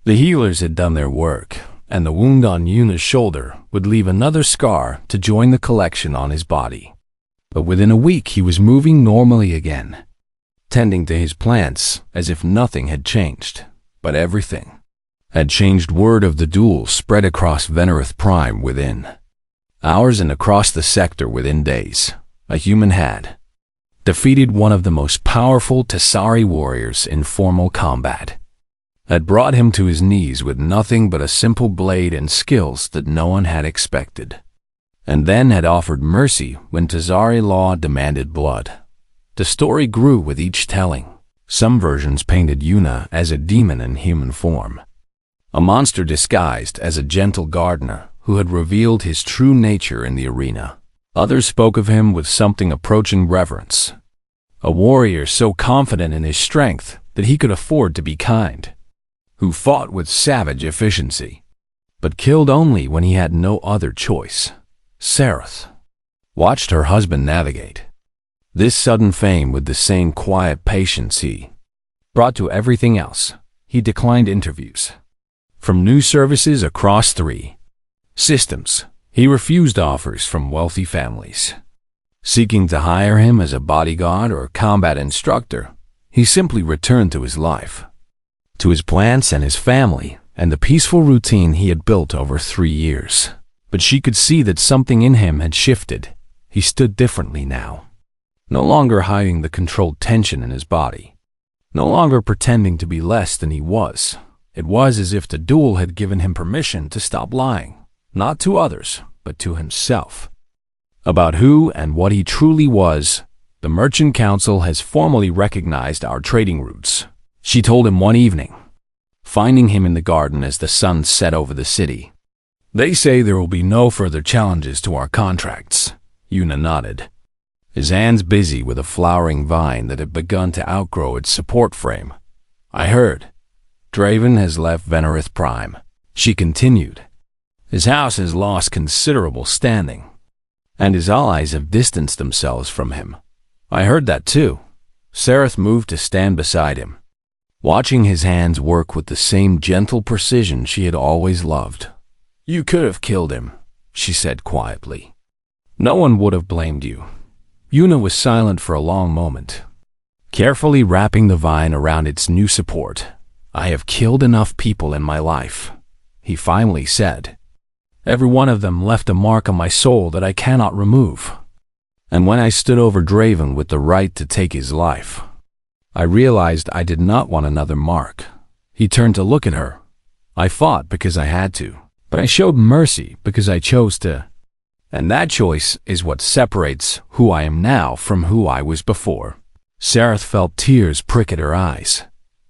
The healers had done their work, and the wound on Yuna's shoulder would leave another scar to join the collection on his body. But within a week he was moving normally again, tending to his plants as if nothing had changed. But everything had changed. Word of the duel spread across Venerith Prime within hours and across the sector within days. A human had defeated one of the most powerful Tasari warriors in formal combat, had brought him to his knees with nothing but a simple blade and skills that no one had expected, and then had offered mercy when Tasari law demanded blood. The story grew with each telling. Some versions painted Yuna as a demon in human form, a monster disguised as a gentle gardener who had revealed his true nature in the arena. Others spoke of him with something approaching reverence, a warrior so confident in his strength that he could afford to be kind, who fought with savage efficiency, but killed only when he had no other choice. Sareth watched her husband navigate this sudden fame with the same quiet patience he brought to everything else. He declined interviews from news services across 3 systems. He refused offers from wealthy families seeking to hire him as a bodyguard or combat instructor. He simply returned to his life, to his plants and his family, and the peaceful routine he had built over 3 years. But she could see that something in him had shifted. He stood differently now, no longer hiding the controlled tension in his body, no longer pretending to be less than he was. It was as if the duel had given him permission to stop lying, not to others, but to himself, about who and what he truly was. The Merchant Council has formally recognized our trading routes, she told him one evening, finding him in the garden as the sun set over the city. They say there will be no further challenges to our contracts. Yuna nodded, his hands busy with a flowering vine that had begun to outgrow its support frame. I heard Draven has left Venerith Prime, she continued. His house has lost considerable standing, and his allies have distanced themselves from him. I heard that too. Sareth moved to stand beside him, watching his hands work with the same gentle precision she had always loved. You could have killed him, she said quietly. No one would have blamed you. Yuna was silent for a long moment, carefully wrapping the vine around its new support. I have killed enough people in my life, he finally said. Every one of them left a mark on my soul that I cannot remove. And when I stood over Draven with the right to take his life, I realized I did not want another mark. He turned to look at her. I fought because I had to, but I showed mercy because I chose to. And that choice is what separates who I am now from who I was before. Sareth felt tears prick at her eyes.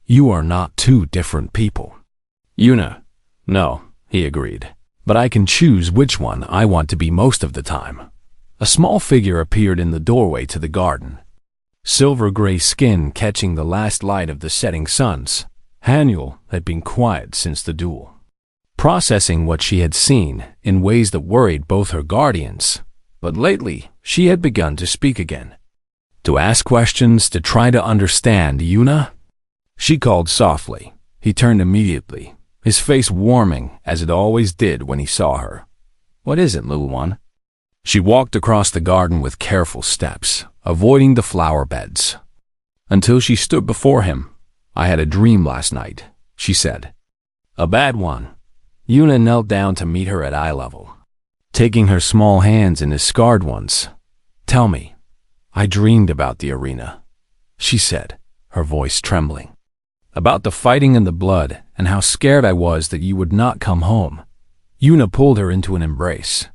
You are not 2 different people. Yuna. No, he agreed. But I can choose which one I want to be most of the time. A small figure appeared in the doorway to the garden, silver-gray skin catching the last light of the setting suns. Haniel had been quiet since the duel, processing what she had seen in ways that worried both her guardians. But lately, she had begun to speak again, to ask questions, to try to understand. Yuna? She called softly. He turned immediately, his face warming as it always did when he saw her. What is it, little one? She walked across the garden with careful steps, avoiding the flower beds, until she stood before him. I had a dream last night, she said. A bad one. Yuna knelt down to meet her at eye level, taking her small hands in his scarred ones. Tell me. I dreamed about the arena, she said, her voice trembling. About the fighting and the blood, and how scared I was that you would not come home. Yuna pulled her into an embrace,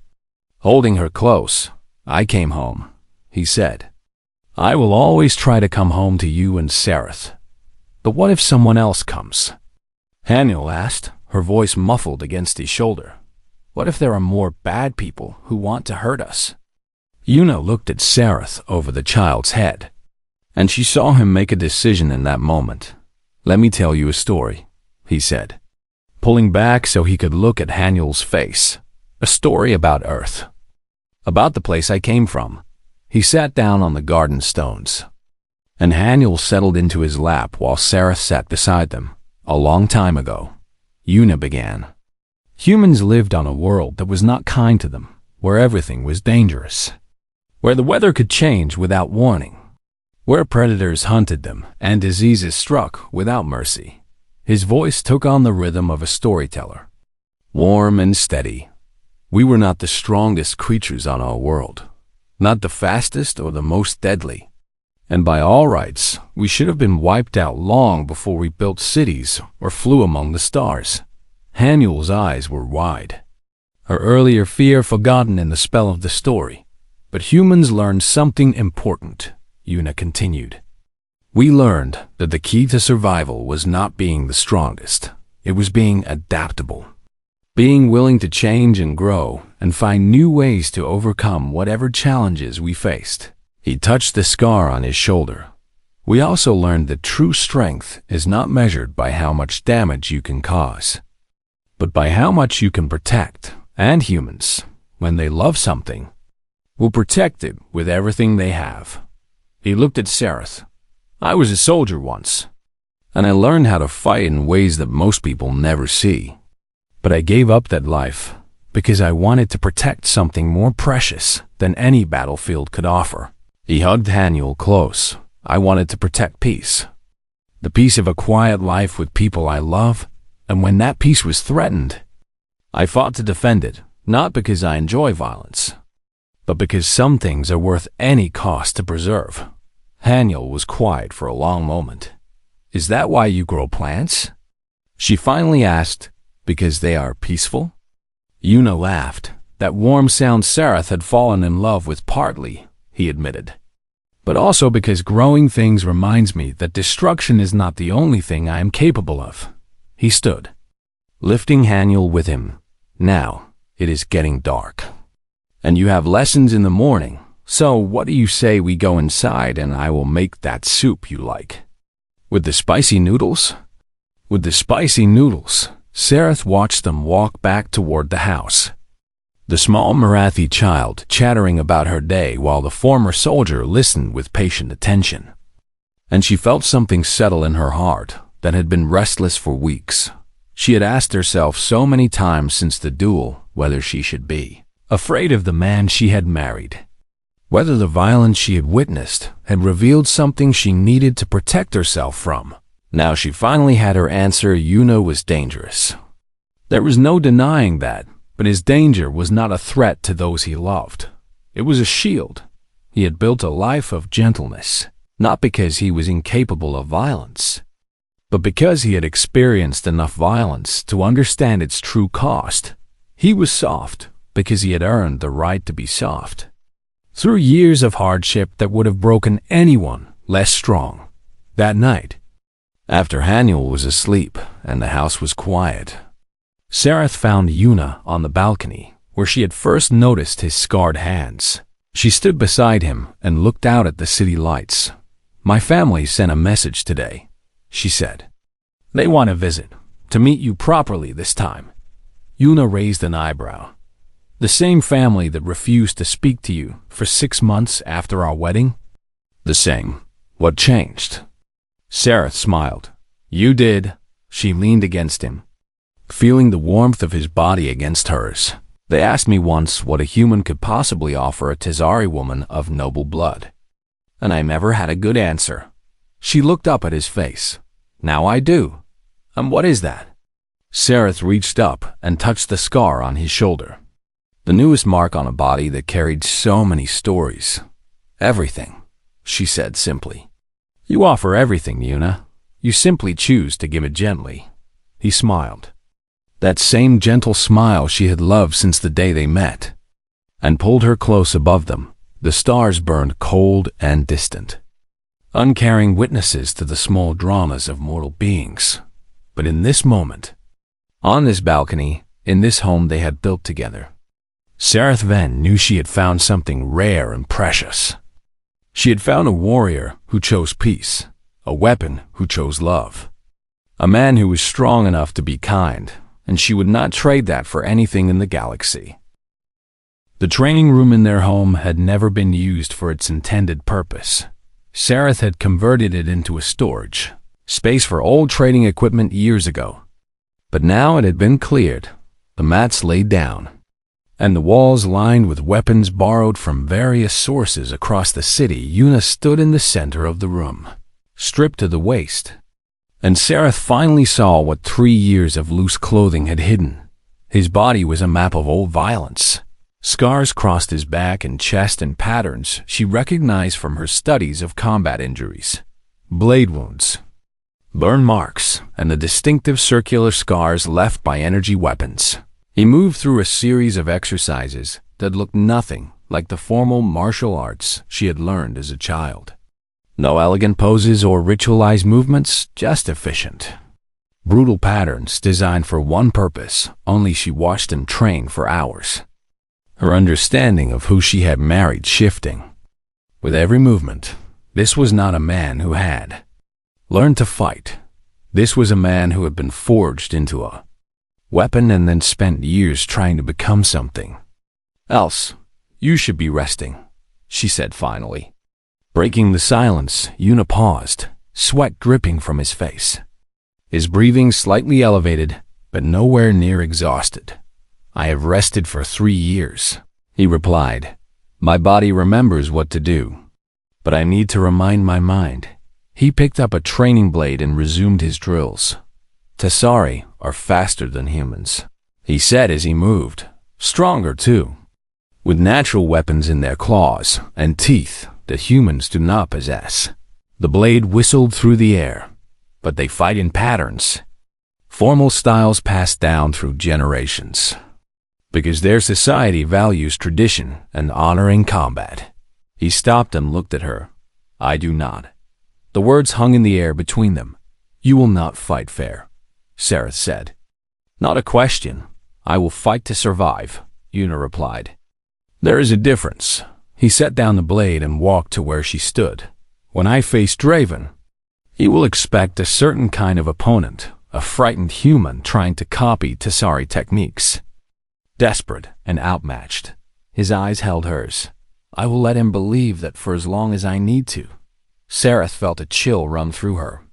holding her close. I came home, he said. I will always try to come home to you and Sareth. But what if someone else comes? Haniel asked, her voice muffled against his shoulder. What if there are more bad people who want to hurt us? Yuna looked at Sareth over the child's head, and she saw him make a decision in that moment. Let me tell you a story, he said, pulling back so he could look at Haniel's face. A story about Earth, about the place I came from. He sat down on the garden stones, and Haniel settled into his lap while Sareth sat beside them. A long time ago, Una began. Humans lived on a world that was not kind to them, where everything was dangerous, where the weather could change without warning, where predators hunted them and diseases struck without mercy. His voice took on the rhythm of a storyteller, warm and steady. We were not the strongest creatures on our world, not the fastest or the most deadly. And by all rights, we should have been wiped out long before we built cities or flew among the stars. Haniel's eyes were wide, her earlier fear forgotten in the spell of the story. But humans learned something important, Una continued. We learned that the key to survival was not being the strongest. It was being adaptable, being willing to change and grow and find new ways to overcome whatever challenges we faced. He touched the scar on his shoulder. We also learned that true strength is not measured by how much damage you can cause, but by how much you can protect. And humans, when they love something, will protect it with everything they have. He looked at Sareth. I was a soldier once, and I learned how to fight in ways that most people never see. But I gave up that life because I wanted to protect something more precious than any battlefield could offer. He hugged Haniel close. I wanted to protect peace, the peace of a quiet life with people I love, and when that peace was threatened, I fought to defend it, not because I enjoy violence, but because some things are worth any cost to preserve. Haniel was quiet for a long moment. Is that why you grow plants? She finally asked, because they are peaceful? Una laughed. That warm sound Sareth had fallen in love with partly, he admitted. But also because growing things reminds me that destruction is not the only thing I am capable of. He stood, lifting Haniel with him. Now, it is getting dark, and you have lessons in the morning, so what do you say we go inside and I will make that soup you like? With the spicy noodles? With the spicy noodles. Sareth watched them walk back toward the house, the small Marathi child chattering about her day while the former soldier listened with patient attention. And she felt something settle in her heart that had been restless for weeks. She had asked herself so many times since the duel whether she should be afraid of the man she had married, whether the violence she had witnessed had revealed something she needed to protect herself from. Now she finally had her answer. Una was dangerous. There was no denying that, but his danger was not a threat to those he loved. It was a shield. He had built a life of gentleness, not because he was incapable of violence, but because he had experienced enough violence to understand its true cost. He was soft because he had earned the right to be soft, through years of hardship that would have broken anyone less strong. That night, after Haniel was asleep and the house was quiet, Sareth found Una on the balcony, where she had first noticed his scarred hands. She stood beside him and looked out at the city lights. My family sent a message today, she said. They want to visit, to meet you properly this time. Una raised an eyebrow. The same family that refused to speak to you for 6 months after our wedding? The same. What changed? Sareth smiled. You did. She leaned against him, feeling the warmth of his body against hers. They asked me once what a human could possibly offer a Tazari woman of noble blood, and I never had a good answer. She looked up at his face. Now I do. And what is that? Sareth reached up and touched the scar on his shoulder, the newest mark on a body that carried so many stories. Everything, she said simply. You offer everything, Una. You simply choose to give it gently. He smiled. That same gentle smile she had loved since the day they met, and pulled her close above them. The stars burned cold and distant, uncaring witnesses to the small dramas of mortal beings. But in this moment, on this balcony, in this home they had built together, Sareth Ven knew she had found something rare and precious. She had found a warrior who chose peace, a weapon who chose love, a man who was strong enough to be kind, and she would not trade that for anything in the galaxy. The training room in their home had never been used for its intended purpose. Sareth had converted it into a storage space for old trading equipment years ago. But now it had been cleared, the mats laid down, and the walls lined with weapons borrowed from various sources across the city. Una stood in the center of the room, stripped to the waist, and Sareth finally saw what 3 years of loose clothing had hidden. His body was a map of old violence. Scars crossed his back and chest in patterns she recognized from her studies of combat injuries. Blade wounds, burn marks, and the distinctive circular scars left by energy weapons. He moved through a series of exercises that looked nothing like the formal martial arts she had learned as a child. No elegant poses or ritualized movements, just efficient, brutal patterns designed for one purpose. Only she watched him train for hours, her understanding of who she had married shifting. With every movement, this was not a man who had learned to fight. This was a man who had been forged into a weapon and then spent years trying to become something else. You should be resting, she said finally. Breaking the silence, Una paused, sweat dripping from his face. His breathing slightly elevated, but nowhere near exhausted. I have rested for 3 years, he replied. My body remembers what to do, but I need to remind my mind. He picked up a training blade and resumed his drills. Tasari are faster than humans, he said as he moved. Stronger too, with natural weapons in their claws and teeth that humans do not possess. The blade whistled through the air, but they fight in patterns, formal styles passed down through generations, because their society values tradition and honoring combat. He stopped and looked at her. I do not. The words hung in the air between them. You will not fight fair, Sareth said. Not a question. I will fight to survive, Una replied. There is a difference. He set down the blade and walked to where she stood. When I face Draven, he will expect a certain kind of opponent, a frightened human trying to copy Tasari techniques. Desperate and outmatched, his eyes held hers. I will let him believe that for as long as I need to. Sareth felt a chill run through her.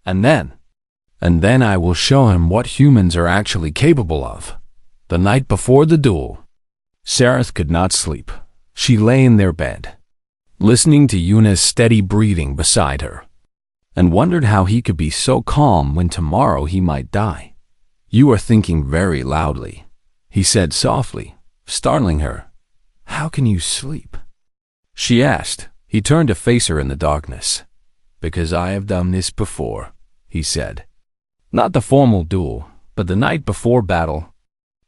And then I will show him what humans are actually capable of. The night before the duel, Sareth could not sleep. She lay in their bed, listening to Una's steady breathing beside her, and wondered how he could be so calm when tomorrow he might die. You are thinking very loudly, he said softly, startling her. How can you sleep? She asked. He turned to face her in the darkness. Because I have done this before, he said. Not the formal duel, but the night before battle.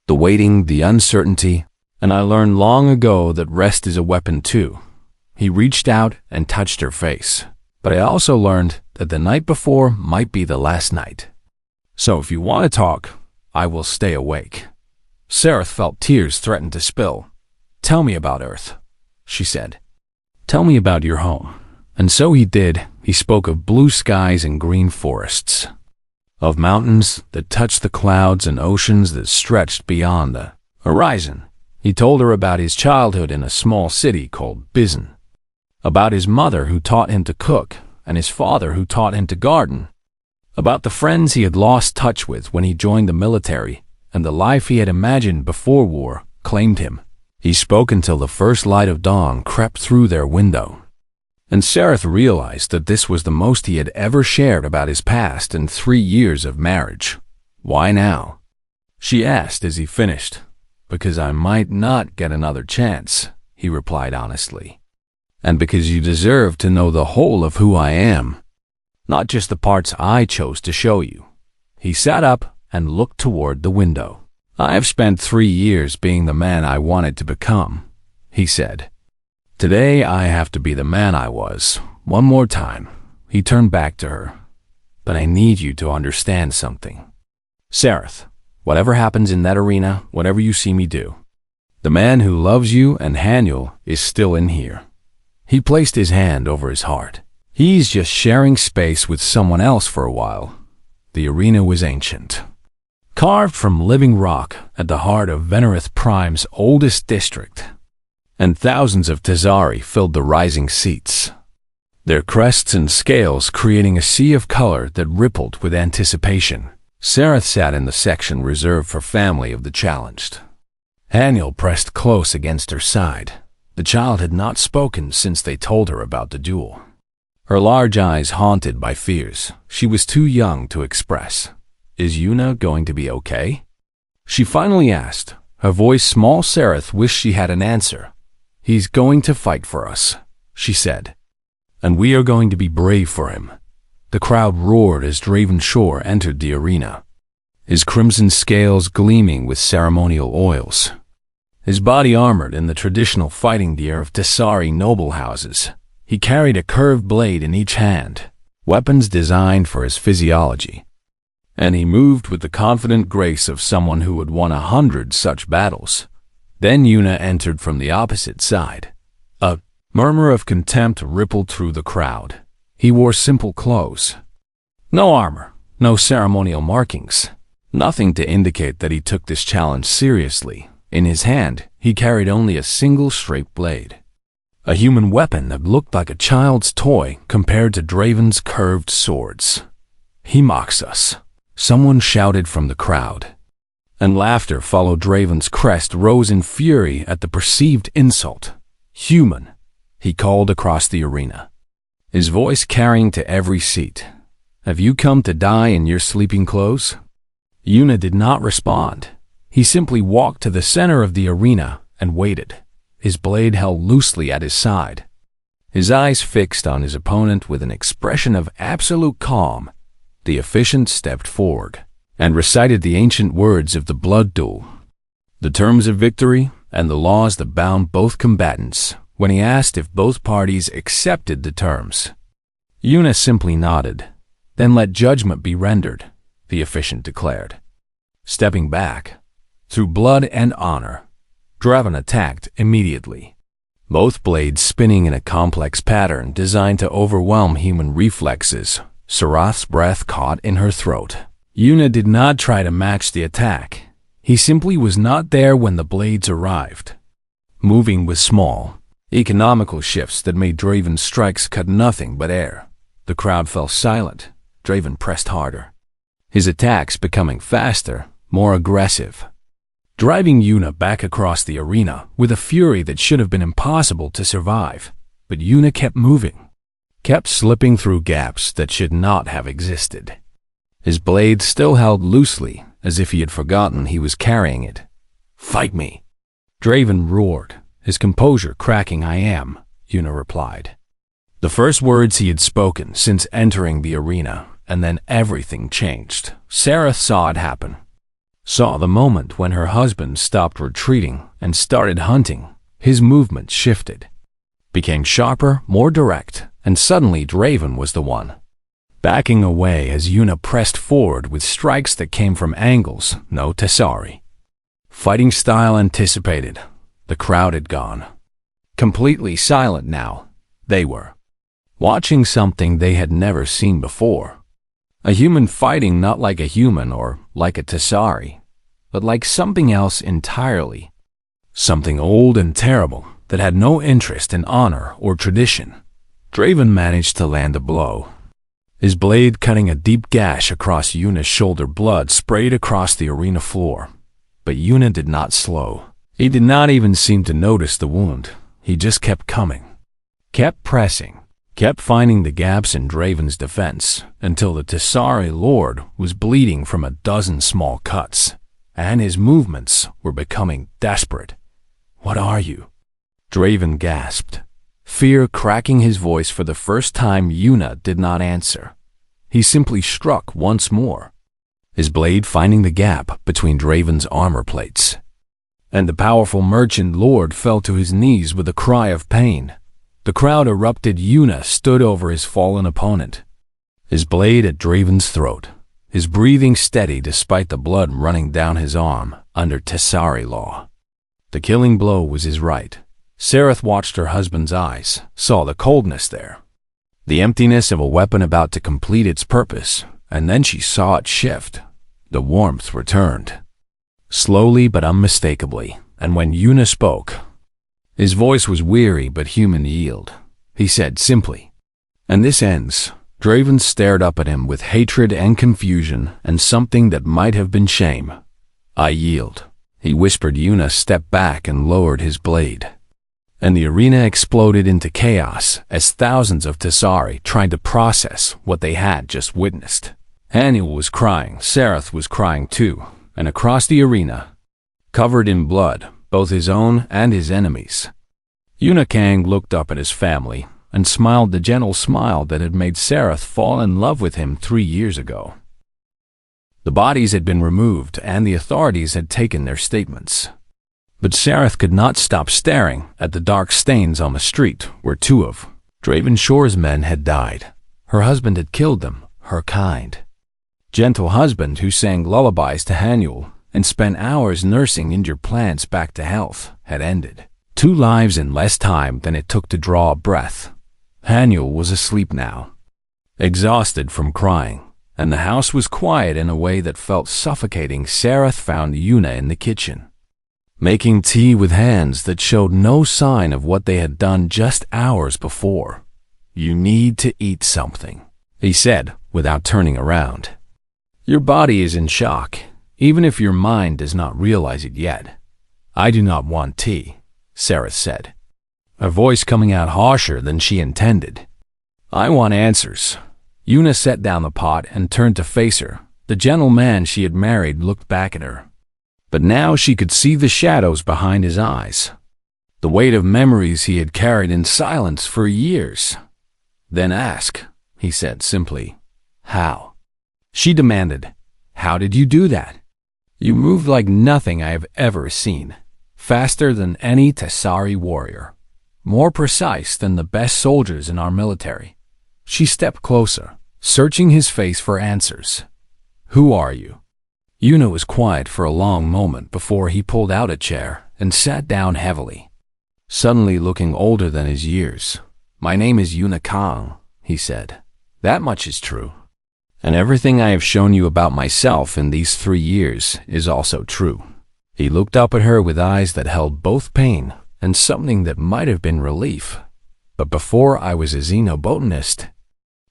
The waiting, the uncertainty, and I learned long ago that rest is a weapon too. He reached out and touched her face. But I also learned that the night before might be the last night. So if you want to talk, I will stay awake. Sareth felt tears threaten to spill. Tell me about Earth, she said. Tell me about your home. And so he did. He spoke of blue skies and green forests, of mountains that touched the clouds and oceans that stretched beyond the horizon. He told her about his childhood in a small city called Bizin, about his mother who taught him to cook and his father who taught him to garden, about the friends he had lost touch with when he joined the military and the life he had imagined before war claimed him. He spoke until the first light of dawn crept through their window, and Sareth realized that this was the most he had ever shared about his past in 3 years of marriage. Why now? She asked as he finished. Because I might not get another chance, he replied honestly. And because you deserve to know the whole of who I am, not just the parts I chose to show you. He sat up and looked toward the window. I have spent 3 years being the man I wanted to become, he said. Today I have to be the man I was, one more time. He turned back to her. But I need you to understand something. Sareth, whatever happens in that arena, whatever you see me do, the man who loves you and Haniel is still in here. He placed his hand over his heart. He's just sharing space with someone else for a while. The arena was ancient, carved from living rock at the heart of Venerith Prime's oldest district, and thousands of Tasari filled the rising seats, their crests and scales creating a sea of color that rippled with anticipation. Sareth sat in the section reserved for family of the challenged. Haniel pressed close against her side. The child had not spoken since they told her about the duel. Her large eyes haunted by fears. She was too young to express. "Is Yuna going to be okay?" She finally asked. Her voice small. Sareth wished she had an answer. "He's going to fight for us," she said. "And we are going to be brave for him." The crowd roared as Draven Shore entered the arena, his crimson scales gleaming with ceremonial oils. His body armored in the traditional fighting gear of Tessari noble houses. He carried a curved blade in each hand, weapons designed for his physiology. And he moved with the confident grace of someone who had won 100 such battles. Then Yuna entered from the opposite side. A murmur of contempt rippled through the crowd. He wore simple clothes. No armor, no ceremonial markings, nothing to indicate that he took this challenge seriously. In his hand, he carried only a single straight blade. A human weapon that looked like a child's toy compared to Draven's curved swords. "He mocks us," someone shouted from the crowd. And laughter followed. Draven's crest rose in fury at the perceived insult. "Human," he called across the arena, his voice carrying to every seat. "Have you come to die in your sleeping clothes?" Yuna did not respond. He simply walked to the center of the arena and waited, his blade held loosely at his side. His eyes fixed on his opponent with an expression of absolute calm. The officiant stepped forward and recited the ancient words of the blood duel, the terms of victory, and the laws that bound both combatants. When he asked if both parties accepted the terms, Yuna simply nodded. "Then let judgment be rendered," the officiant declared. Stepping back, through blood and honor, Draven attacked immediately, both blades spinning in a complex pattern designed to overwhelm human reflexes. Sarath's breath caught in her throat. Yuna did not try to match the attack. He simply was not there when the blades arrived, moving with small, economical shifts that made Draven's strikes cut nothing but air. The crowd fell silent. Draven pressed harder, his attacks becoming faster, more aggressive, driving Yuna back across the arena with a fury that should have been impossible to survive. But Yuna kept moving, kept slipping through gaps that should not have existed. His blade still held loosely, as if he had forgotten he was carrying it. "Fight me!" Draven roared, his composure cracking. "I am," Yuna replied. The first words he had spoken since entering the arena, and then everything changed. Sarah saw it happen. Saw the moment when her husband stopped retreating and started hunting. His movements shifted, became sharper, more direct, and suddenly Draven was the one, backing away as Yuna pressed forward with strikes that came from angles no Tessari fighting style anticipated. The crowd had gone completely silent now. They were watching something they had never seen before. A human fighting not like a human or like a Tessari, but like something else entirely. Something old and terrible that had no interest in honor or tradition. Draven managed to land a blow, his blade cutting a deep gash across Yuna's shoulder. Blood sprayed across the arena floor. But Yuna did not slow. He did not even seem to notice the wound. He just kept coming, kept pressing, kept finding the gaps in Draven's defense until the Tessari Lord was bleeding from a dozen small cuts, and his movements were becoming desperate. "What are you?" Draven gasped, fear cracking his voice. For the first time, Yuna did not answer. He simply struck once more, his blade finding the gap between Draven's armor plates. And the powerful merchant lord fell to his knees with a cry of pain. The crowd erupted. Yuna stood over his fallen opponent, his blade at Draven's throat, his breathing steady despite the blood running down his arm. Under Tessari law, the killing blow was his right. Sareth watched her husband's eyes, saw the coldness there, the emptiness of a weapon about to complete its purpose, and then she saw it shift. The warmth returned, slowly but unmistakably, and when Yuna spoke, his voice was weary but human yield. He said simply, "And this ends. Draven stared up at him with hatred and confusion and something that might have been shame. "I yield," he whispered. Yuna stepped back and lowered his blade. And the arena exploded into chaos as thousands of Tessari tried to process what they had just witnessed. Haniel was crying, Sareth was crying too, and across the arena, covered in blood, both his own and his enemies, Yuna Kang looked up at his family and smiled the gentle smile that had made Sareth fall in love with him 3 years ago. The bodies had been removed and the authorities had taken their statements. But Sareth could not stop staring at the dark stains on the street where 2 of Draven Shore's men had died. Her husband had killed them, her kind, gentle husband who sang lullabies to Haniel and spent hours nursing injured plants back to health, had ended. 2 lives in less time than it took to draw a breath. Haniel was asleep now, exhausted from crying, and the house was quiet in a way that felt suffocating. Sareth found Yuna in the kitchen, making tea with hands that showed no sign of what they had done just hours before. "You need to eat something," he said without turning around. "Your body is in shock, even if your mind does not realize it yet." "I do not want tea," Sareth said, her voice coming out harsher than she intended. "I want answers." Yuna set down the pot and turned to face her. The gentle man she had married looked back at her, but now she could see the shadows behind his eyes, the weight of memories he had carried in silence for years. "Then ask," he said simply. "How?" She demanded. "How did you do that?" "You moved like nothing I have ever seen, faster than any Tessari warrior, more precise than the best soldiers in our military." She stepped closer, searching his face for answers. "Who are you?" Yuna was quiet for a long moment before he pulled out a chair and sat down heavily, suddenly looking older than his years. "My name is Yuna Kang," he said. "That much is true. And everything I have shown you about myself in these 3 years is also true." He looked up at her with eyes that held both pain and something that might have been relief. "But before I was a xenobotanist,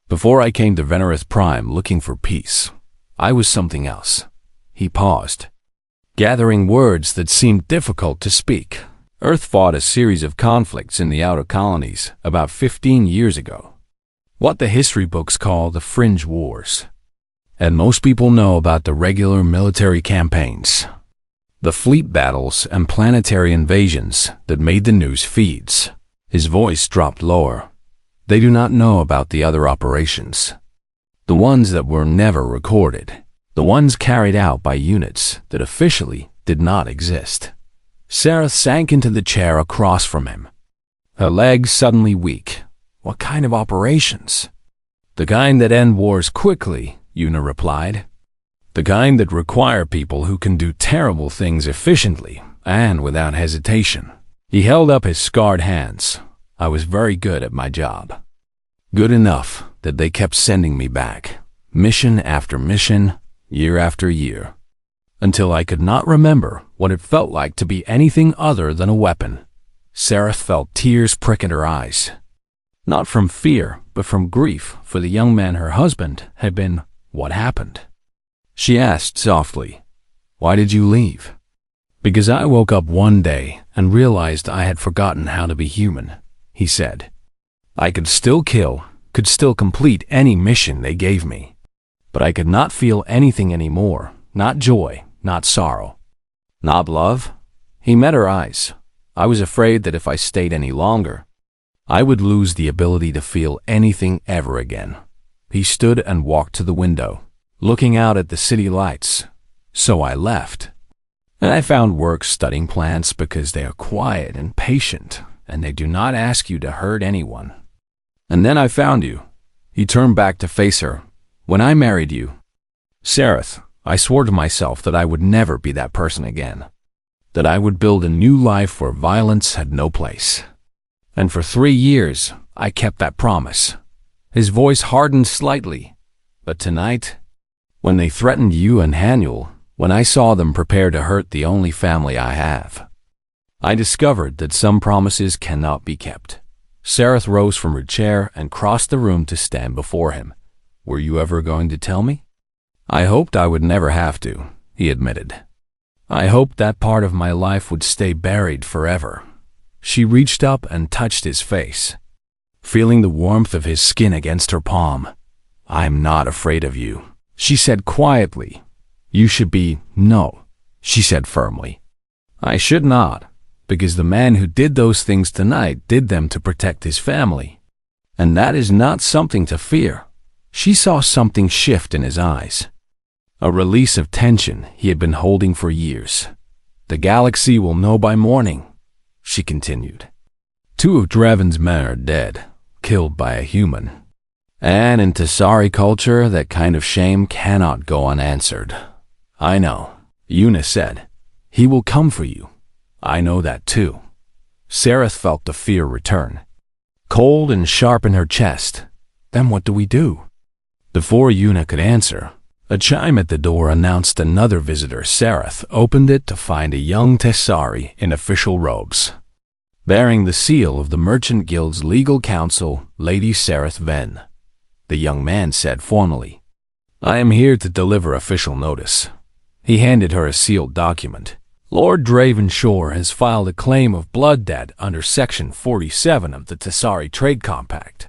before I came to Venerith Prime looking for peace, I was something else." He paused, gathering words that seemed difficult to speak. Earth fought a series of conflicts in the outer colonies about 15 years ago, what the history books call the Fringe Wars. And most people know about the regular military campaigns, the fleet battles and planetary invasions that made the news feeds. His voice dropped lower. They do not know about the other operations, the ones that were never recorded, the ones carried out by units that officially did not exist. Sareth sank into the chair across from him, her legs suddenly weak. "What kind of operations?" "The kind that end wars quickly," Yuna replied. "The kind that require people who can do terrible things efficiently and without hesitation." He held up his scarred hands. "I was very good at my job. Good enough that they kept sending me back, mission after mission, year after year, until I could not remember what it felt like to be anything other than a weapon." Sareth felt tears prick at her eyes, not from fear, but from grief for the young man her husband had been. "What happened?" She asked softly. "Why did you leave?" "Because I woke up one day and realized I had forgotten how to be human," he said. "I could still kill, could still complete any mission they gave me, but I could not feel anything anymore, not joy, not sorrow, not love." He met her eyes. "I was afraid that if I stayed any longer, I would lose the ability to feel anything ever again." He stood and walked to the window, looking out at the city lights. "So I left. And I found work studying plants because they are quiet and patient, and they do not ask you to hurt anyone. And then I found you." He turned back to face her. "When I married you, Sareth, I swore to myself that I would never be that person again, that I would build a new life where violence had no place. And for 3 years, I kept that promise." His voice hardened slightly. "But tonight, when they threatened you and Haniel, when I saw them prepare to hurt the only family I have, I discovered that some promises cannot be kept." Sareth rose from her chair and crossed the room to stand before him. Were you ever going to tell me? I hoped I would never have to, he admitted. I hoped that part of my life would stay buried forever. She reached up and touched his face, feeling the warmth of his skin against her palm. I'm not afraid of you, she said quietly. You should be. No, she said firmly. I should not, because the man who did those things tonight did them to protect his family. And that is not something to fear. She saw something shift in his eyes. A release of tension he had been holding for years. The galaxy will know by morning, she continued. 2 of Draven's men are dead, killed by a human. And in Tesari culture, that kind of shame cannot go unanswered. I know, Una said. He will come for you. I know that too. Sareth felt the fear return, cold and sharp in her chest. Then what do we do? Before Una could answer, a chime at the door announced another visitor. Sareth opened it to find a young Tesari in official robes, bearing the seal of the Merchant Guild's legal counsel, Lady Sareth Venn. The young man said formally, I am here to deliver official notice. He handed her a sealed document. Lord Dravenshore has filed a claim of blood debt under Section 47 of the Tesari Trade Compact.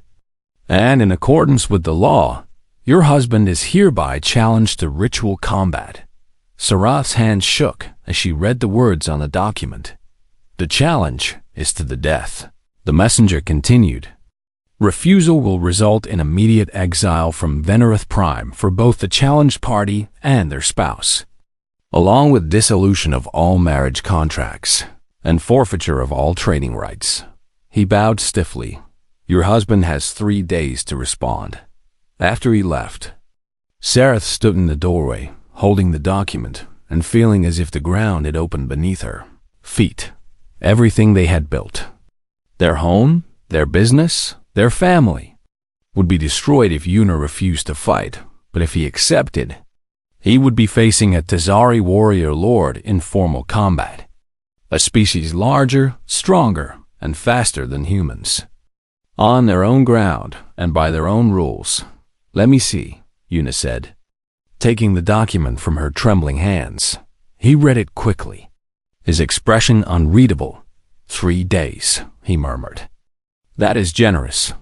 And in accordance with the law, your husband is hereby challenged to ritual combat. Sareth's hand shook as she read the words on the document. The challenge is to the death. The messenger continued. Refusal will result in immediate exile from Venereth Prime for both the challenged party and their spouse, along with dissolution of all marriage contracts and forfeiture of all trading rights. He bowed stiffly. Your husband has 3 days to respond. After he left, Sareth stood in the doorway, holding the document and feeling as if the ground had opened beneath her feet. Everything they had built, their home, their business, their family, would be destroyed if Una refused to fight. But if he accepted, he would be facing a Tesari warrior lord in formal combat, a species larger, stronger, and faster than humans, on their own ground and by their own rules. Let me see, Una said, taking the document from her trembling hands. He read it quickly, his expression unreadable. 3 days, he murmured. That is generous.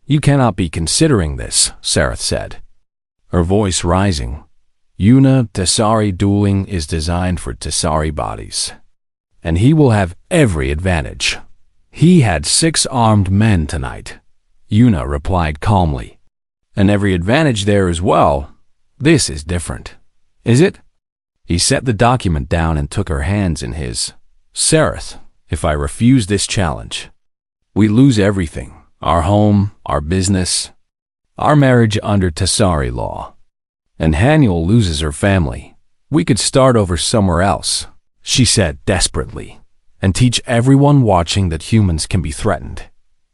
You cannot be considering this, Sareth said, her voice rising. Una, Tesari dueling is designed for Tesari bodies, and he will have every advantage. He had 6 armed men tonight, Una replied calmly. And every advantage there as well. This is different. Is it? He set the document down and took her hands in his. Sareth, if I refuse this challenge, we lose everything. Our home, our business, our marriage under Tesari law. And Haniel loses her family. We could start over somewhere else, she said desperately, and teach everyone watching that humans can be threatened.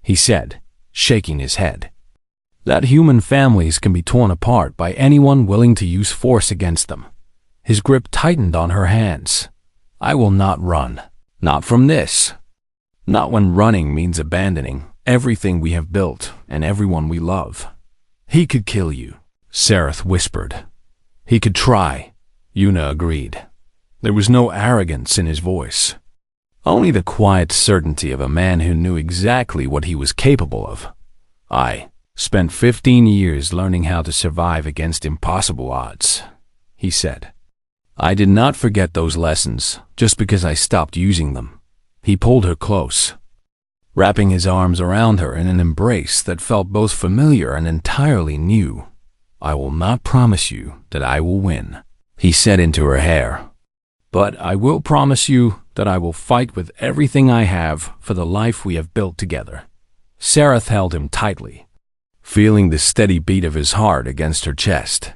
He said, shaking his head. That human families can be torn apart by anyone willing to use force against them. His grip tightened on her hands. I will not run. Not from this. Not when running means abandoning everything we have built and everyone we love. He could kill you, Sareth whispered. He could try, Una agreed. There was no arrogance in his voice, only the quiet certainty of a man who knew exactly what he was capable of. I spent 15 years learning how to survive against impossible odds, he said. I did not forget those lessons just because I stopped using them. He pulled her close, wrapping his arms around her in an embrace that felt both familiar and entirely new. I will not promise you that I will win, he said into her hair. But I will promise you that I will fight with everything I have for the life we have built together. Sareth held him tightly, feeling the steady beat of his heart against her chest.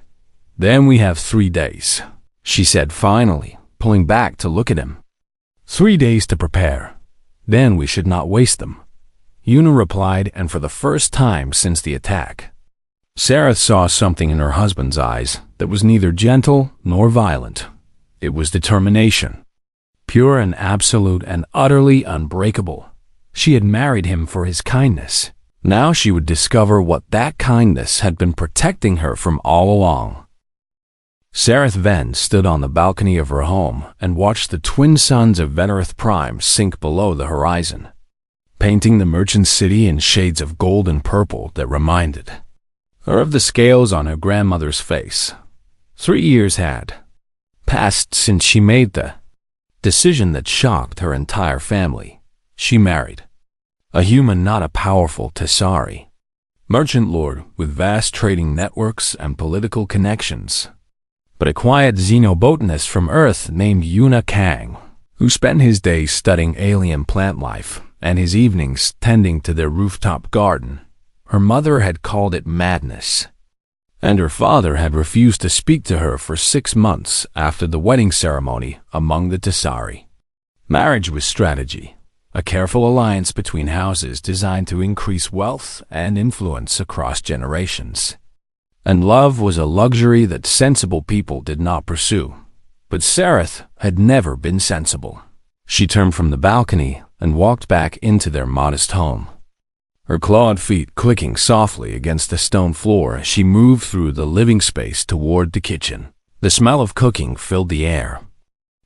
Then we have 3 days, she said finally, pulling back to look at him. 3 days to prepare. Then we should not waste them. Una replied, and for the first time since the attack, Sareth saw something in her husband's eyes that was neither gentle nor violent. It was determination, pure and absolute and utterly unbreakable. She had married him for his kindness. Now she would discover what that kindness had been protecting her from all along. Sareth Venn stood on the balcony of her home and watched the twin suns of Venerith Prime sink below the horizon, painting the merchant city in shades of gold and purple that reminded her of the scales on her grandmother's face. 3 years had passed since she made the decision that shocked her entire family. She married a human, not a powerful Tessari merchant lord with vast trading networks and political connections, but a quiet xenobotanist from Earth named Yuna Kang, who spent his days studying alien plant life and his evenings tending to their rooftop garden. Her mother had called it madness, and her father had refused to speak to her for 6 months after the wedding ceremony among the Tessari. Marriage was strategy, a careful alliance between houses designed to increase wealth and influence across generations. And love was a luxury that sensible people did not pursue. But Sareth had never been sensible. She turned from the balcony and walked back into their modest home, her clawed feet clicking softly against the stone floor as she moved through the living space toward the kitchen. The smell of cooking filled the air,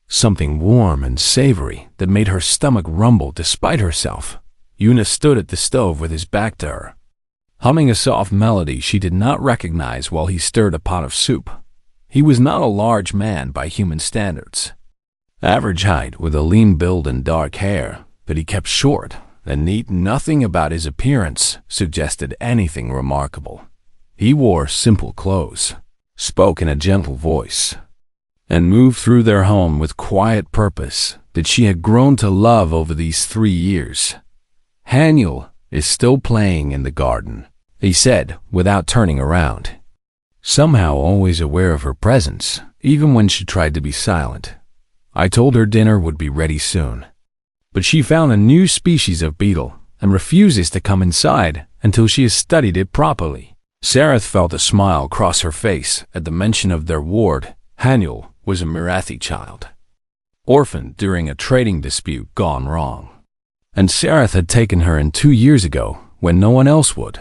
something warm and savory that made her stomach rumble despite herself. Yuna stood at the stove with his back to her, humming a soft melody she did not recognize while he stirred a pot of soup. He was not a large man by human standards, average height with a lean build and dark hair, but he kept short and neat. Nothing about his appearance suggested anything remarkable. He wore simple clothes, spoke in a gentle voice, and moved through their home with quiet purpose that she had grown to love over these 3 years. "Haniel is still playing in the garden," he said without turning around, somehow always aware of her presence, even when she tried to be silent. "I told her dinner would be ready soon, but she found a new species of beetle and refuses to come inside until she has studied it properly." Sareth felt a smile cross her face at the mention of their ward. Haniel was a Mirathi child, orphaned during a trading dispute gone wrong, and Sareth had taken her in 2 years ago when no one else would.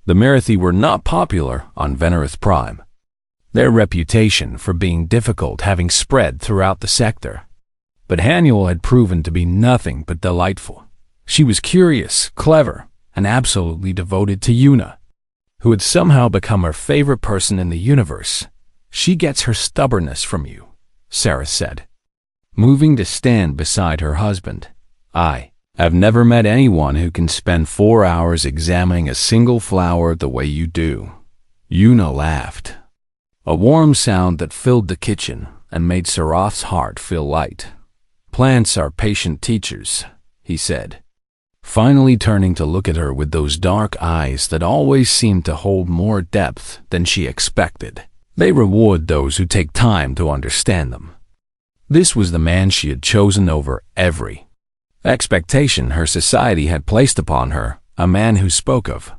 The Mirathi were not popular on Venerith Prime, their reputation for being difficult having spread throughout the sector. But Haniel had proven to be nothing but delightful. She was curious, clever, and absolutely devoted to Yuna, who had somehow become her favorite person in the universe. "She gets her stubbornness from you," Sarah said, moving to stand beside her husband. "I have never met anyone who can spend 4 hours examining a single flower the way you do." Yuna laughed, a warm sound that filled the kitchen and made Sarath's heart feel light. "Plants are patient teachers," he said, finally turning to look at her with those dark eyes that always seemed to hold more depth than she expected. "They reward those who take time to understand them." This was the man she had chosen over every expectation her society had placed upon her, a man who spoke of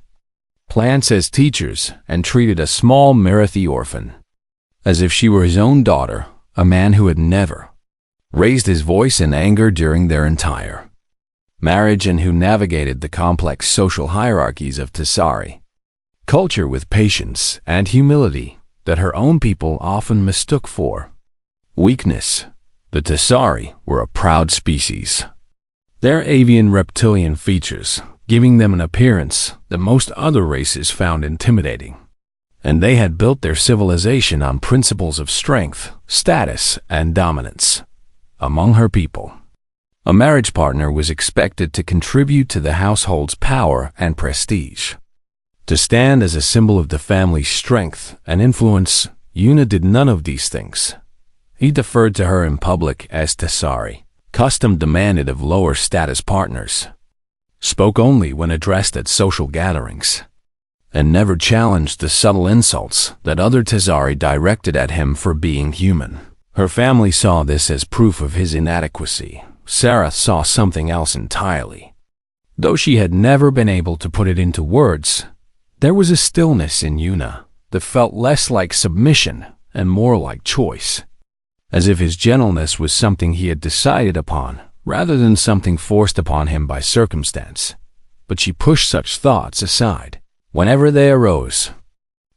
plants as teachers and treated a small Mirathi orphan as if she were his own daughter, a man who had never raised his voice in anger during their entire marriage and who navigated the complex social hierarchies of Tessari culture with patience and humility that her own people often mistook for weakness. The Tessari were a proud species, their avian reptilian features giving them an appearance that most other races found intimidating. And they had built their civilization on principles of strength, status, and dominance. Among her people, a marriage partner was expected to contribute to the household's power and prestige, to stand as a symbol of the family's strength and influence. Yuna did none of these things. He deferred to her in public as Tessari custom demanded of lower status partners, spoke only when addressed at social gatherings, and never challenged the subtle insults that other Tessari directed at him for being human. Her family saw this as proof of his inadequacy. Sarah saw something else entirely. Though she had never been able to put it into words, there was a stillness in Yuna that felt less like submission and more like choice, as if his gentleness was something he had decided upon rather than something forced upon him by circumstance. but she pushed such thoughts aside whenever they arose.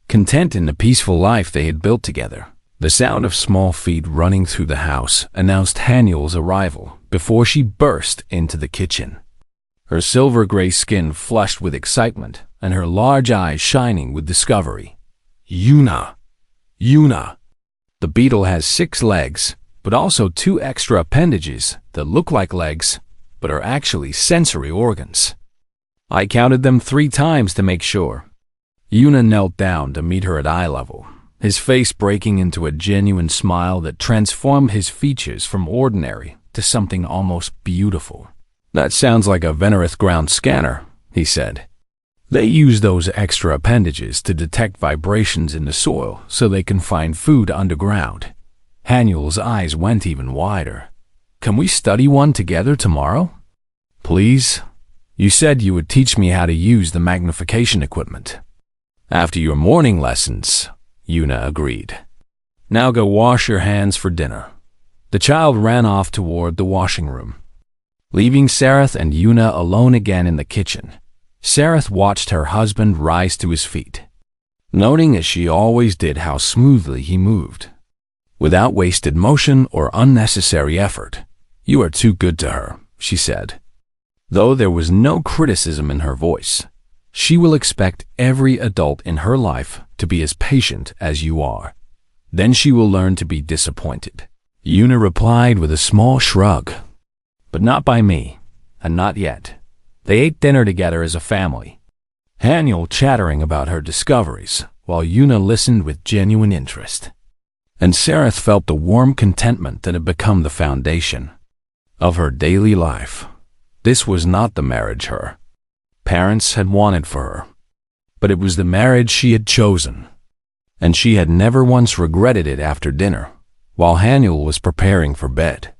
Content in the peaceful life they had built together, the sound of small feet running through the house announced Haniel's arrival before she burst into the kitchen. Her silver-gray skin flushed with excitement and her large eyes shining with discovery. Yuna! Yuna! The beetle has 6 legs, but also 2 extra appendages that look like legs, but are actually sensory organs. I counted them 3 times to make sure. Yuna knelt down to meet her at eye level, his face breaking into a genuine smile that transformed his features from ordinary to something almost beautiful. That sounds like a Venerith ground scanner, he said. They use those extra appendages to detect vibrations in the soil so they can find food underground. Haniel's eyes went even wider. Can we study one together tomorrow? Please? You said you would teach me how to use the magnification equipment. After your morning lessons, Yuna agreed. Now go wash your hands for dinner. The child ran off toward the washing room. Leaving Sareth and Yuna alone again in the kitchen, Sareth watched her husband rise to his feet, noting as she always did how smoothly he moved. Without wasted motion or unnecessary effort. You are too good to her, she said. Though there was no criticism in her voice, she will expect every adult in her life to be as patient as you are. Then she will learn to be disappointed. Yuna replied with a small shrug. But not by me, and not yet. They ate dinner together as a family, Haniel chattering about her discoveries, while Yuna listened with genuine interest. And Sareth felt the warm contentment that had become the foundation of her daily life. This was not the marriage her parents had wanted for her, but it was the marriage she had chosen, and she had never once regretted it. After dinner, while Haniel was preparing for bed,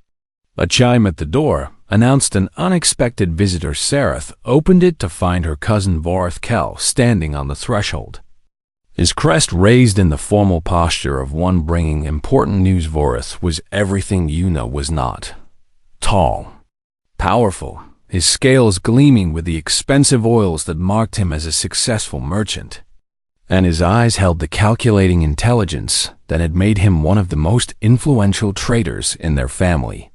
a chime at the door announced an unexpected visitor. Sareth opened it to find her cousin Vorith Kell standing on the threshold, his crest raised in the formal posture of one bringing important news. Vorith was everything Yuna was not. Tall, powerful, his scales gleaming with the expensive oils that marked him as a successful merchant, and his eyes held the calculating intelligence that had made him one of the most influential traders in their family.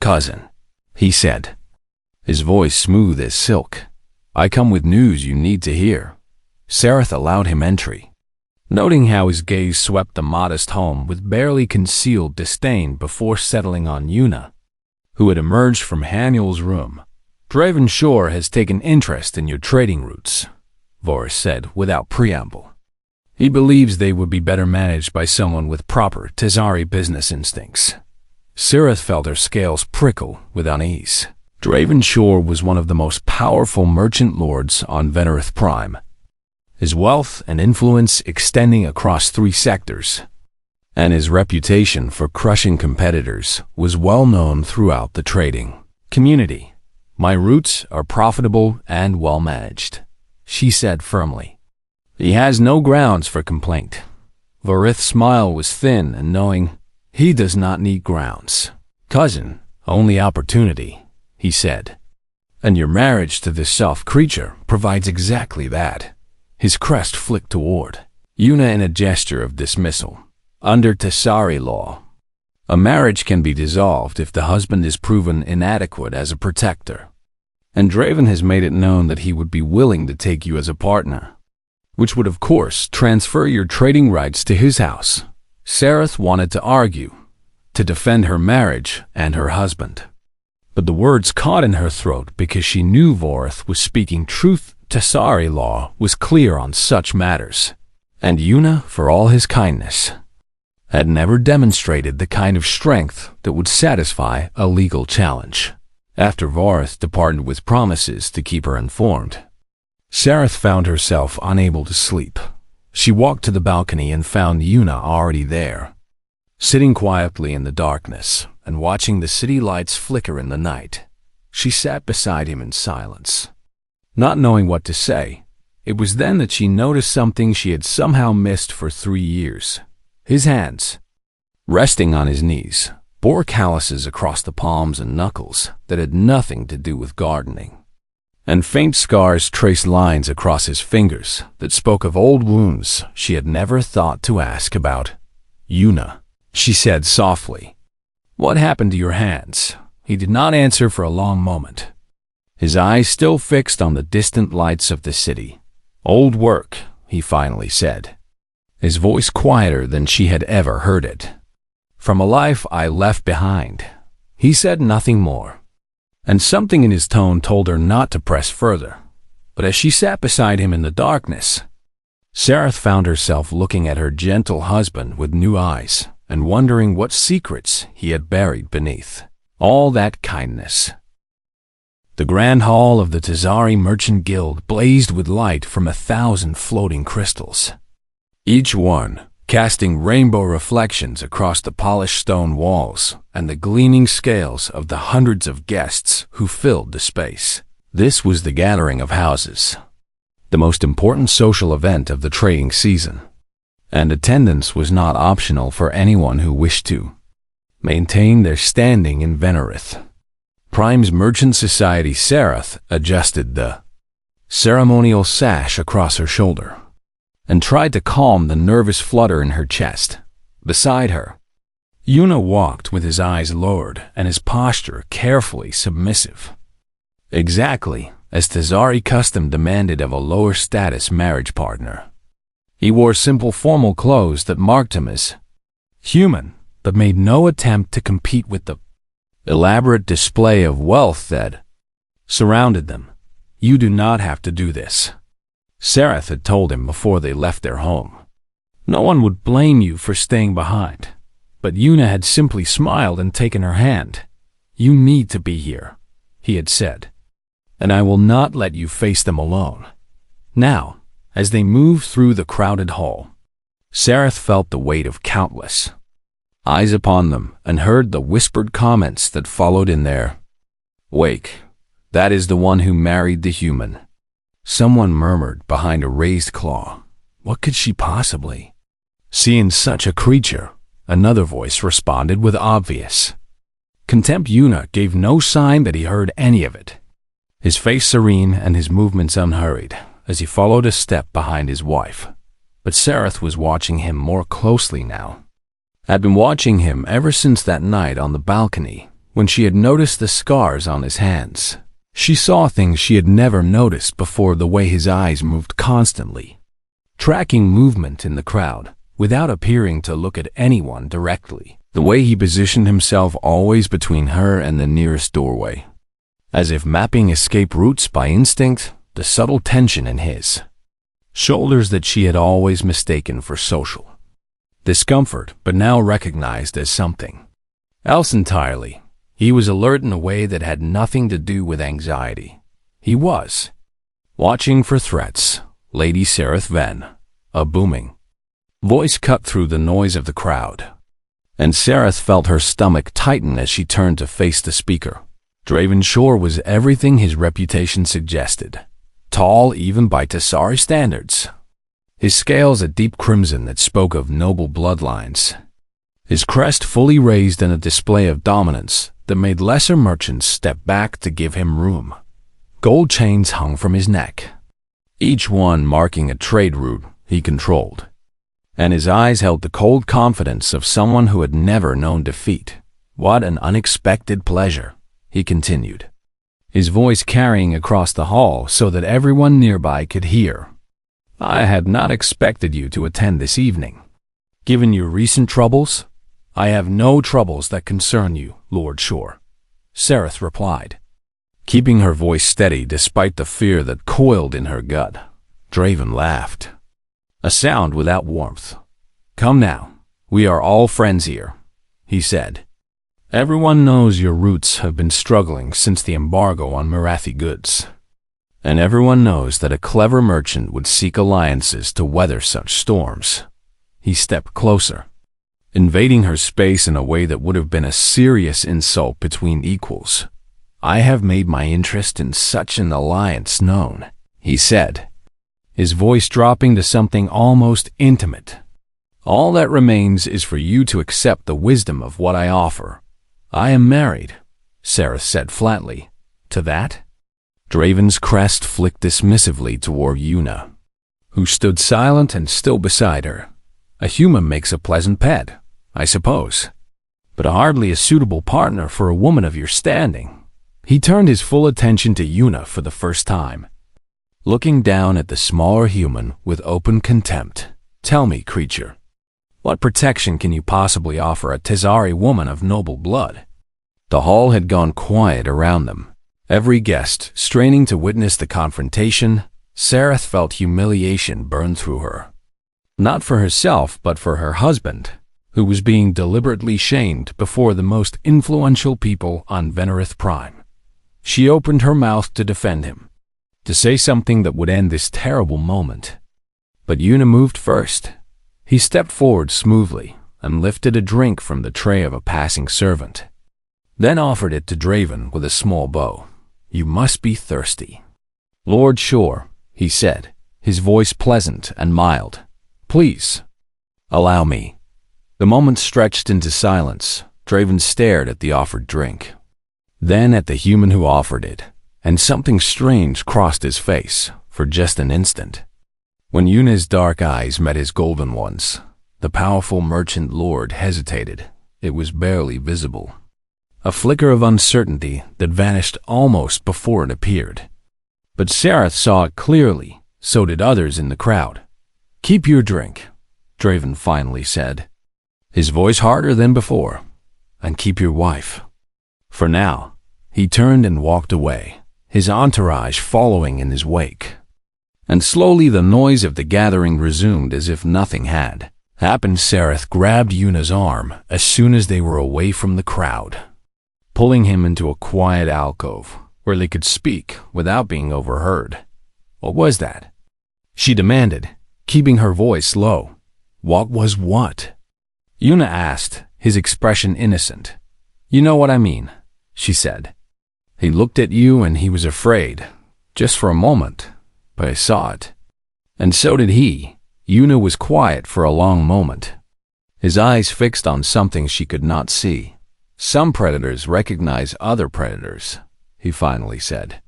Cousin, he said, his voice smooth as silk. I come with news you need to hear. Sareth allowed him entry, noting how his gaze swept the modest home with barely concealed disdain before settling on Yuna, who had emerged from Haniel's room. Draven Shore has taken interest in your trading routes, Vorith said without preamble. He believes they would be better managed by someone with proper Tazari business instincts. Sareth felt her scales prickle with unease. Draven Shore was one of the most powerful merchant lords on Venerith Prime, his wealth and influence extending across 3 sectors, and his reputation for crushing competitors was well known throughout the trading community. My routes are profitable and well managed, she said firmly. He has no grounds for complaint. Vorith's smile was thin and knowing. He does not need grounds. Cousin, only opportunity, he said. And your marriage to this soft creature provides exactly that. His crest flicked toward Yuna in a gesture of dismissal. Under Tazari law, a marriage can be dissolved if the husband is proven inadequate as a protector. And Draven has made it known that he would be willing to take you as a partner, which would of course transfer your trading rights to his house. Sareth wanted to argue, to defend her marriage and her husband. But the words caught in her throat because she knew Vorith was speaking truth. Tazari law was clear on such matters, and Yuna, for all his kindness, had never demonstrated the kind of strength that would satisfy a legal challenge. After Vorith departed with promises to keep her informed, Sareth found herself unable to sleep. She walked to the balcony and found Yuna already there, sitting quietly in the darkness and watching the city lights flicker in the night. She sat beside him in silence, not knowing what to say. It was then that she noticed something she had somehow missed for 3 years. His hands, resting on his knees, bore calluses across the palms and knuckles that had nothing to do with gardening. and faint scars traced lines across his fingers that spoke of old wounds she had never thought to ask about. "Yuna," she said softly, "what happened to your hands?" He did not answer for a long moment, his eyes still fixed on the distant lights of the city. "Old work," he finally said, his voice quieter than she had ever heard it. "From a life I left behind." He said nothing more, and something in his tone told her not to press further. But as she sat beside him in the darkness, Sarah found herself looking at her gentle husband with new eyes and wondering what secrets he had buried beneath all that kindness. The grand hall of the Tazari Merchant Guild blazed with light from 1,000 floating crystals, each one casting rainbow reflections across the polished stone walls and the gleaming scales of the hundreds of guests who filled the space. This was the gathering of houses, the most important social event of the trading season, and attendance was not optional for anyone who wished to maintain their standing in Venerith. Prime's Merchant Society Seraph adjusted the ceremonial sash across her shoulder and tried to calm the nervous flutter in her chest. Beside her, Yuna walked with his eyes lowered and his posture carefully submissive, exactly as Tazari custom demanded of a lower status marriage partner. He wore simple formal clothes that marked him as human, but made no attempt to compete with the elaborate display of wealth that surrounded them. "You do not have to do this," Sareth had told him before they left their home. "No one would blame you for staying behind." But Yuna had simply smiled and taken her hand. "You need to be here," he had said, "and I will not let you face them alone." Now, as they moved through the crowded hall, Sareth felt the weight of countless eyes upon them and heard the whispered comments that followed in their wake. "That is the one who married the human," someone murmured behind a raised claw. What could she possibly see in such a creature? Another voice responded with obvious contempt. Yuna gave no sign that he heard any of it, his face serene and his movements unhurried as he followed a step behind his wife. But Sareth was watching him more closely now. Had been watching him ever since that night on the balcony when she had noticed the scars on his hands. She saw things she had never noticed before: the way his eyes moved constantly, tracking movement in the crowd without appearing to look at anyone directly, the way he positioned himself always between her and the nearest doorway, as if mapping escape routes by instinct, the subtle tension in his shoulders that she had always mistaken for social discomfort but now recognized as something else entirely. He was alert in a way that had nothing to do with anxiety. He was watching for threats. "Lady Sareth Ven," a booming voice cut through the noise of the crowd, and Sareth felt her stomach tighten as she turned to face the speaker. Draven Shore was everything his reputation suggested, tall even by Tazari standards, his scales a deep crimson that spoke of noble bloodlines, his crest fully raised in a display of dominance that made lesser merchants step back to give him room. Gold chains hung from his neck, each one marking a trade route he controlled, and his eyes held the cold confidence of someone who had never known defeat. "What an unexpected pleasure," he continued, his voice carrying across the hall so that everyone nearby could hear. "I had not expected you to attend this evening. Given your recent troubles—" "I have no troubles that concern you, Lord Shore," Sareth replied, keeping her voice steady despite the fear that coiled in her gut. Draven laughed, a sound without warmth. "Come now, we are all friends here," he said. "Everyone knows your roots have been struggling since the embargo on Marathi goods, and everyone knows that a clever merchant would seek alliances to weather such storms." He stepped closer, invading her space in a way that would have been a serious insult between equals. "I have made my interest in such an alliance known," he said, his voice dropping to something almost intimate. "All that remains is for you to accept the wisdom of what I offer." "I am married," Sareth said flatly. "To that?" Draven's crest flicked dismissively toward Yuna, who stood silent and still beside her. A human makes a pleasant pet, I suppose, but hardly a suitable partner for a woman of your standing. He turned his full attention to Yuna for the first time, looking down at the smaller human with open contempt. Tell me, creature, what protection can you possibly offer a Tezari woman of noble blood? The hall had gone quiet around them, every guest straining to witness the confrontation. Sareth felt humiliation burn through her. Not for herself, but for her husband, who was being deliberately shamed before the most influential people on Venerith Prime. She opened her mouth to defend him, to say something that would end this terrible moment. But Yuna moved first. He stepped forward smoothly and lifted a drink from the tray of a passing servant, then offered it to Draven with a small bow. You must be thirsty. Lord Shore, he said, his voice pleasant and mild. Please, allow me. The moment stretched into silence. Draven stared at the offered drink, then at the human who offered it, and something strange crossed his face for just an instant. When Yuna's dark eyes met his golden ones, the powerful merchant lord hesitated. It was barely visible, a flicker of uncertainty that vanished almost before it appeared. But Sareth saw it clearly, so did others in the crowd. Keep your drink, Draven finally said, his voice harder than before, and keep your wife. For now. He turned and walked away, his entourage following in his wake. And slowly the noise of the gathering resumed as if nothing had happened. Sareth grabbed Yuna's arm as soon as they were away from the crowd, pulling him into a quiet alcove where they could speak without being overheard. What was that? She demanded, keeping her voice low. What was what? Yuna asked, his expression innocent. You know what I mean, she said. He looked at you and he was afraid, just for a moment, but I saw it. And so did he. Yuna was quiet for a long moment, his eyes fixed on something she could not see. Some predators recognize other predators, he finally said,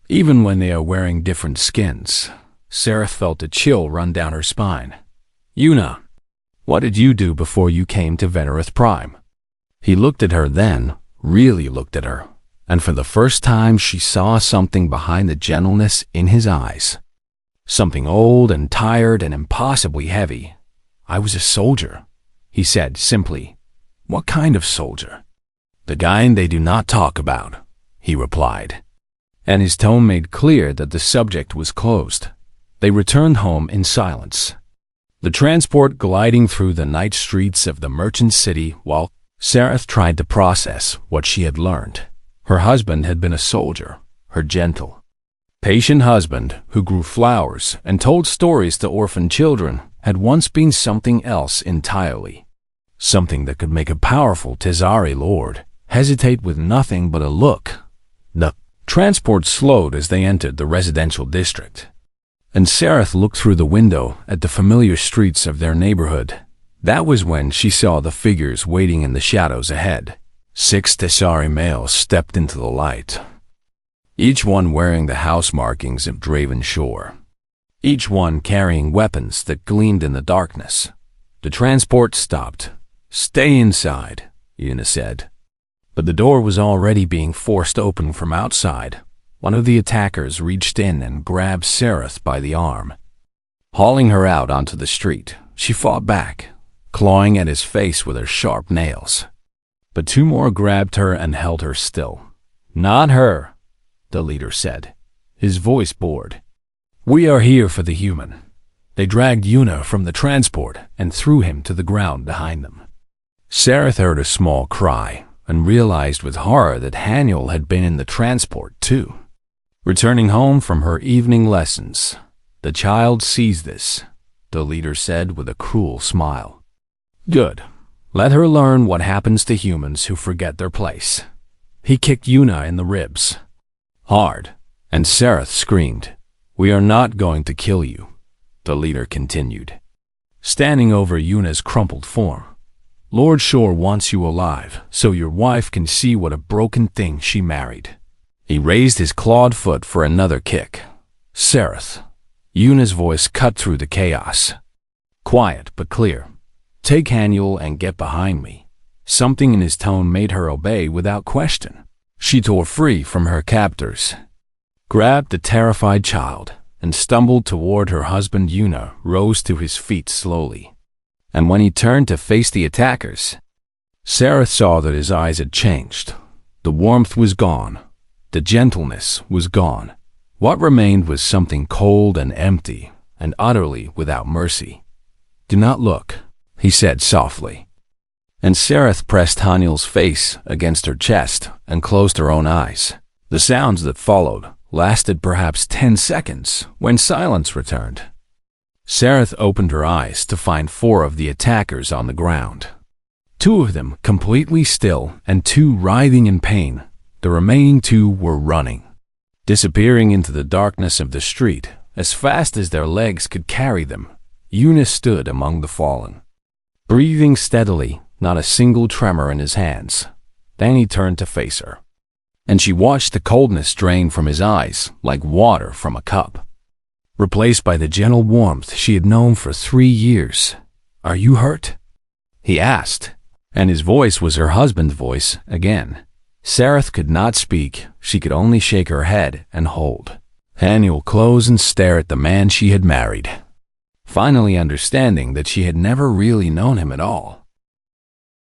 even when they are wearing different skins. Sareth felt a chill run down her spine. Yuna, what did you do before you came to Venerith Prime? He looked at her then, really looked at her. And for the first time she saw something behind the gentleness in his eyes. Something old and tired and impossibly heavy. I was a soldier, he said simply. What kind of soldier? The kind they do not talk about, he replied. And his tone made clear that the subject was closed. They returned home in silence, the transport gliding through the night streets of the merchant city while Sareth tried to process what she had learned. Her husband had been a soldier, her gentle, patient husband who grew flowers and told stories to orphan children had once been something else entirely. Something that could make a powerful Tezari lord hesitate with nothing but a look. The transport slowed as they entered the residential district, and Sareth looked through the window at the familiar streets of their neighborhood. That was when she saw the figures waiting in the shadows ahead. 6 Tezari males stepped into the light, each one wearing the house markings of Draven Shore, each one carrying weapons that gleamed in the darkness. The transport stopped. Stay inside, Yuna said. But the door was already being forced open from outside. One of the attackers reached in and grabbed Sareth by the arm. Hauling her out onto the street, she fought back, clawing at his face with her sharp nails. But 2 more grabbed her and held her still. Not her, the leader said, his voice bored. We are here for the human. They dragged Yuna from the transport and threw him to the ground behind them. Sareth heard a small cry and realized with horror that Haniel had been in the transport too. Returning home from her evening lessons, the child sees this, the leader said with a cruel smile. Good. Let her learn what happens to humans who forget their place. He kicked Yuna in the ribs, hard, and Sareth screamed. We are not going to kill you, the leader continued, standing over Yuna's crumpled form. Lord Shore wants you alive so your wife can see what a broken thing she married. He raised his clawed foot for another kick. Sareth. Yuna's voice cut through the chaos. Quiet but clear. Take Haniel and get behind me. Something in his tone made her obey without question. She tore free from her captors, grabbed the terrified child, and stumbled toward her husband. Yuna rose to his feet slowly. And when he turned to face the attackers, Sareth saw that his eyes had changed. The warmth was gone. The gentleness was gone. What remained was something cold and empty, and utterly without mercy. Do not look, he said softly. And Sareth pressed Haniel's face against her chest and closed her own eyes. The sounds that followed lasted perhaps 10 seconds when silence returned. Sareth opened her eyes to find 4 of the attackers on the ground. 2 of them completely still and 2 writhing in pain. The remaining 2 were running, disappearing into the darkness of the street as fast as their legs could carry them. Yuna stood among the fallen, breathing steadily, not a single tremor in his hands. Then he turned to face her, and she watched the coldness drain from his eyes like water from a cup, replaced by the gentle warmth she had known for 3 years. Are you hurt? He asked, and his voice was her husband's voice again. Sareth could not speak. She could only shake her head and hold Haniel close and stare at the man she had married, finally understanding that she had never really known him at all.